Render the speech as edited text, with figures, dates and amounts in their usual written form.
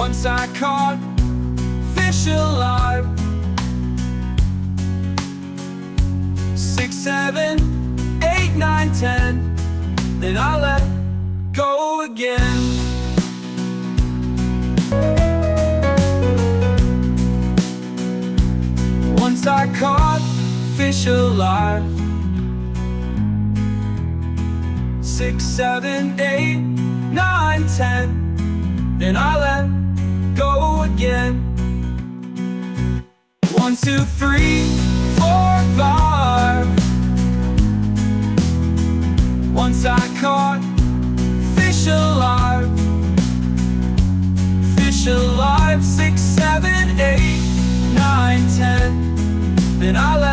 Once I caught fish alive. 6, 7, 8, 9, 10. Then I let go again. Once I caught fish alive. 6, 7, 8, 9, 10. Then I let go again. 1, 2, 3, 4, 5. Once I caught fish alive. Fish alive. 6, 7, 8, 9, 10. Then I let